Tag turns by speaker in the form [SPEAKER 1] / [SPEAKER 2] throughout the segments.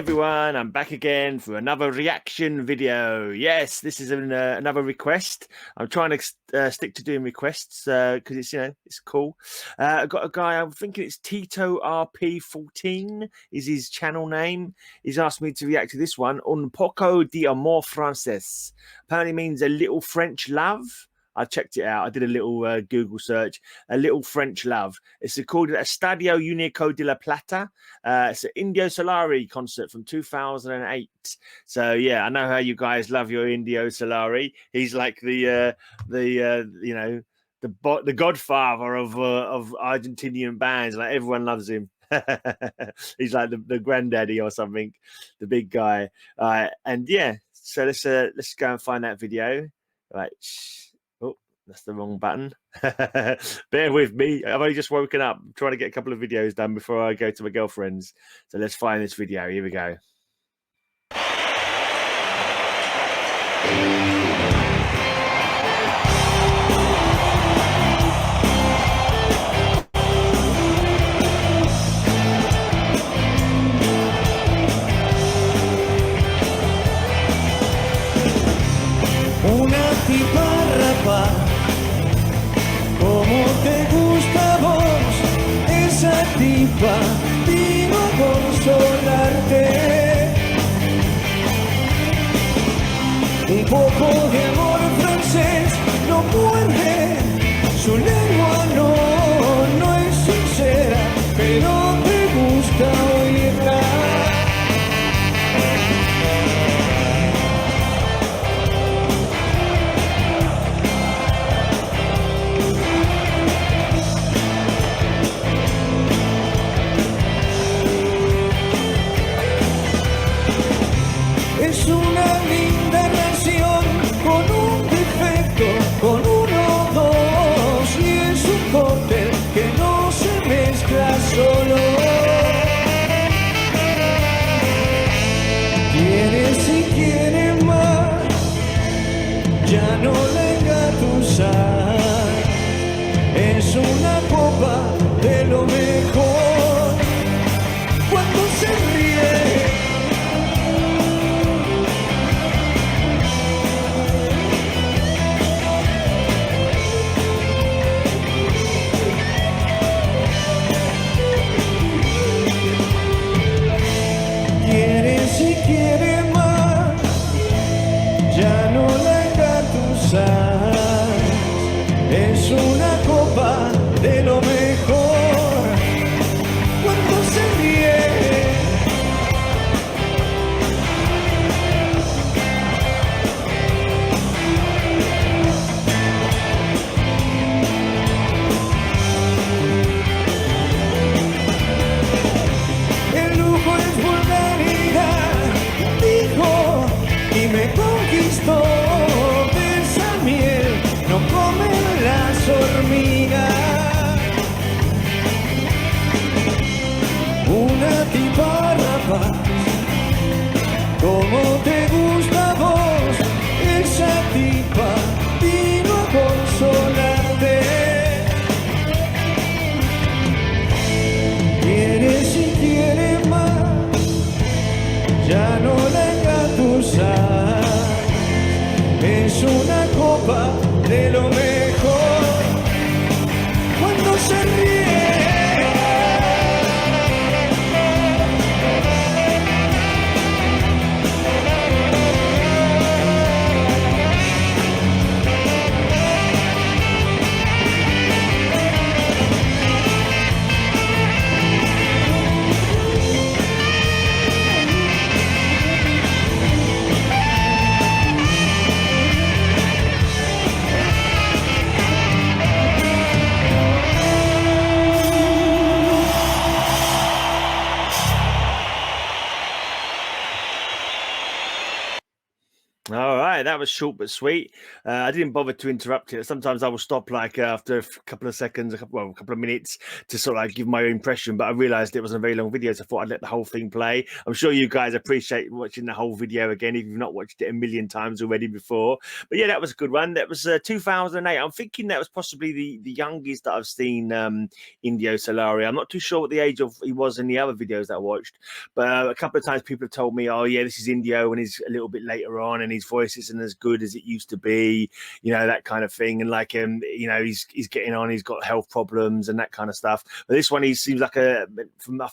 [SPEAKER 1] everyone, I'm back again for another reaction video. Yes, this is another request. I'm trying to stick to doing requests because it's, it's cool. I've got a guy, I'm thinking it's Tito RP14 is his channel name. He's asked me to react to this one on Poco de Amor Francés. Apparently means a little French love. I checked it out. I did a little Google search. A little French love. It's called Estadio Único de la Plata. It's an Indio Solari concert from 2008. So yeah, I know how you guys love your Indio Solari. He's like the godfather of Argentinian bands. Like everyone loves him. He's like the granddaddy or something, the big guy. And yeah, so let's go and find that video. Right. Oh, that's the wrong button. Bear with me. I've only just woken up. I'm trying to get a couple of videos done before I go to my girlfriend's. So let's find this video. Here we go.
[SPEAKER 2] Una tipa rapa, como te gusta a vos, esa tipa vino a consolarte. Un poco de amor francés no muerde, su lengua no es sincera, pero te gusta oírla. Es una linda relación con un defecto, con uno o dos, y es un cóctel que no se mezcla solo. Quieres y quiere más, ya no la engatusas. Es una copa de lo mejor cuando se ríe. Si quiere más, ya no la engatusas. Es una copa de lo mejor cuando se ríe. El lujo es vulgaridad, y me conquistó de esa miel, no comen las hormigas. Una tipa rapaz, como te gusta a vos, esa tipa vino a consolarte. Quieres y quiere más, ya no la engatusas. Es una copa de lo mejor cuando se ríe.
[SPEAKER 1] that was short but sweet. I didn't bother to interrupt it. Sometimes I will stop like after a couple of seconds, a couple of minutes to sort of like give my impression. But I realised it wasn't a very long video, so I thought I'd let the whole thing play. I'm sure you guys appreciate watching the whole video again if you've not watched it a million times already before. But yeah, that was a good one. That was 2008. I'm thinking that was possibly the youngest that I've seen Indio Solari. I'm not too sure what the age of he was in the other videos that I watched, but a couple of times people have told me, oh yeah, this is Indio when he's a little bit later on and his voice isn't as good as it used to be, you know, that kind of thing. And like you know, he's getting on, he's got health problems and that kind of stuff. But this one, he seems like I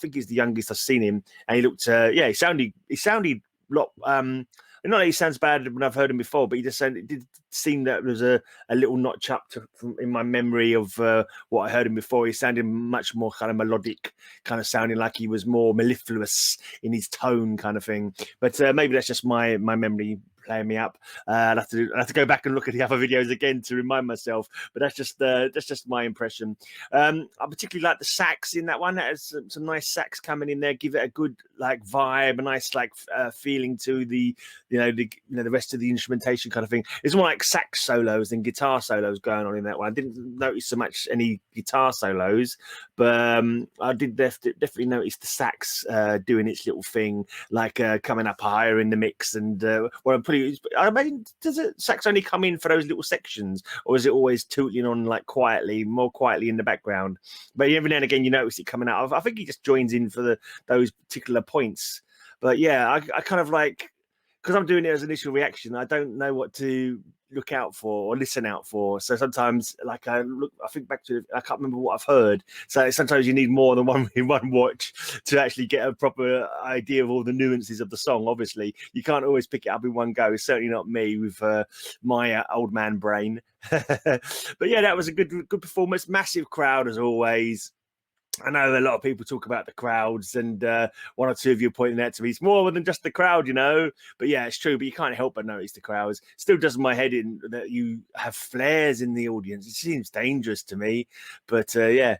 [SPEAKER 1] think he's the youngest I've seen him, and he looked he sounded a lot not that he sounds bad when I've heard him before, but it did seem that there was a little notch up in my memory of what I heard him before. He sounded much more kind of melodic, kind of sounding like he was more mellifluous in his tone kind of thing. But maybe that's just my memory playing me up. I'll have to go back and look at the other videos again to remind myself. But that's just my impression. I particularly like the sax in that one. That has some nice sax coming in there, give it a good like vibe, a nice like feeling to the rest of the instrumentation kind of thing. It's more like sax solos than guitar solos going on in that one. I didn't notice so much any guitar solos, but I did definitely notice the sax doing its little thing, like coming up higher in the mix. And I imagine, does it sax only come in for those little sections, or is it always tootling on like more quietly in the background? But every now and again you notice it coming out. I think he just joins in for those particular points. But yeah, I kind of like, because I'm doing it as initial reaction, I don't know what to look out for or listen out for. So sometimes, like I think back to, I can't remember what I've heard. So sometimes you need more than one in one watch to actually get a proper idea of all the nuances of the song. Obviously, you can't always pick it up in one go. Certainly not me with my old man brain. But yeah, that was a good performance. Massive crowd as always. I know a lot of people talk about the crowds, and one or two of you pointing out to me, it's more than just the crowd, you know. But yeah, it's true. But you can't help but notice the crowds. Still does my head in that you have flares in the audience. It seems dangerous to me, but yeah,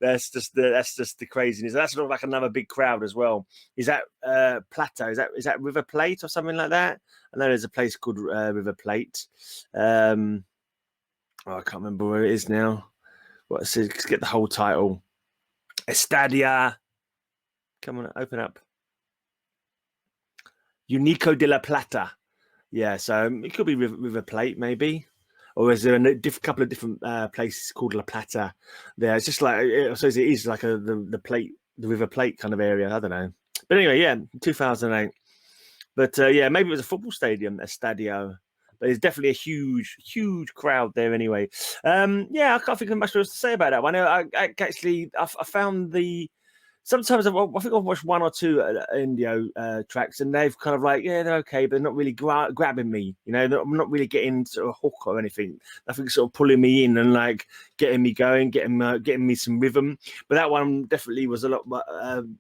[SPEAKER 1] that's just the craziness. That's sort of like another big crowd as well. Is that Plata? Is that River Plate or something like that? I know there's a place called River Plate. I can't remember where it is now. Let's get the whole title. Estadio. Come on, open up. Único de la Plata. Yeah, so it could be River Plate, maybe. Or is there a couple of different places called La Plata there? It's just like, I suppose it is like the River Plate kind of area. I don't know. But anyway, yeah, 2008. But yeah, maybe it was a football stadium, Estadio. But there's definitely a huge crowd there anyway. Yeah, I can't think of much else to say about that one. I found sometimes I think I've watched one or two Indio tracks, and they've kind of like, yeah, they're okay, but they're not really grabbing me. You know, I'm not really getting sort of hook or anything. Nothing sort of pulling me in and like getting me going, getting me some rhythm. But that one definitely was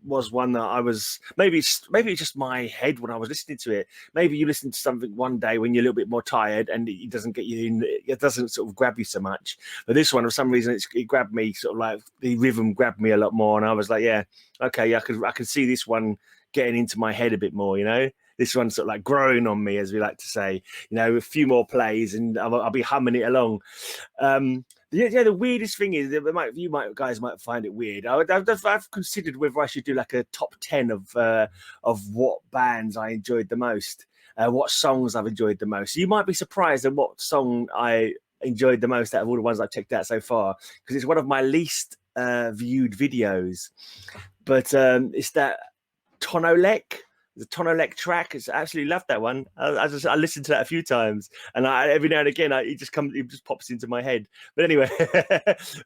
[SPEAKER 1] was one that I was maybe it's just my head when I was listening to it. Maybe you listen to something one day when you're a little bit more tired and it doesn't get you in. It doesn't sort of grab you so much. But this one, for some reason, it grabbed me. Sort of like the rhythm grabbed me a lot more, and I was like, yeah. Okay, I could see this one getting into my head a bit more, you know. This one's sort of like growing on me, as we like to say. You know, a few more plays, and I'll be humming it along. Yeah, the weirdest thing is that you guys might find it weird. I've considered whether I should do like a top 10 of what bands I enjoyed the most, what songs I've enjoyed the most. You might be surprised at what song I enjoyed the most out of all the ones I've checked out so far, because it's one of my least viewed videos. But it's that Tonolek, the Tonolek track. I absolutely love that one. I listened to that a few times, and every now and again it just pops into my head. But anyway,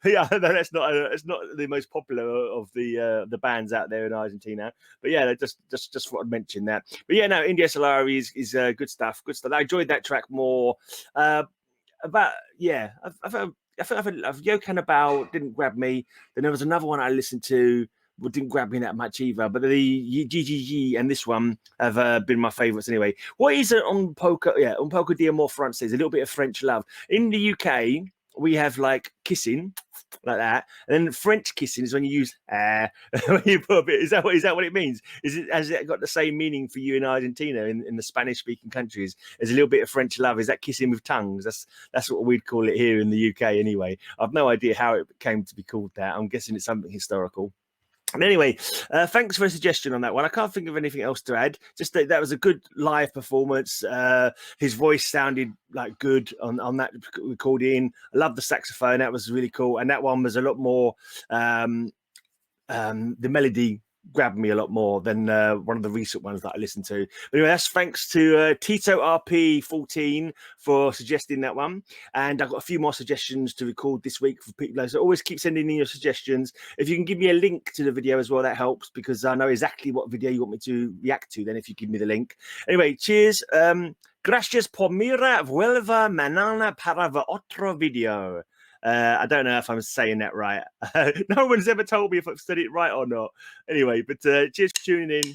[SPEAKER 1] yeah, it's not the most popular of the bands out there in Argentina. But yeah, just thought I'd mention that. But yeah, no, Indio Solari is good stuff. Good stuff. I enjoyed that track more. I've Yokan About didn't grab me. Then there was another one I listened to, but didn't grab me that much either. But the GGG and this one have been my favourites anyway. What is it on Poco? Yeah, on Poco de Amor Francés, a little bit of French love. In the UK, we have like kissing like that, and then French kissing is when you use when you put a bit. Is that what it means? Has it got the same meaning for you in Argentina, in the Spanish speaking countries? There's a little bit of French love. Is that kissing with tongues? That's what we'd call it here in the UK anyway. I've no idea how it came to be called that. I'm guessing it's something historical. And anyway, thanks for a suggestion on that one. I can't think of anything else to add. Just that was a good live performance. His voice sounded like good on that recording. I love the saxophone. That was really cool. And that one was a lot more, the melody grabbed me a lot more than one of the recent ones that I listened to. But anyway, that's thanks to Tito RP14 for suggesting that one. And I've got a few more suggestions to record this week for people. So always keep sending in your suggestions. If you can give me a link to the video as well, that helps, because I know exactly what video you want me to react to then if you give me the link. Anyway, cheers. Gracias por mirar. Vuelva mañana para ver otro video. I don't know if I'm saying that right. No one's ever told me if I've said it right or not. Anyway, but cheers for tuning in.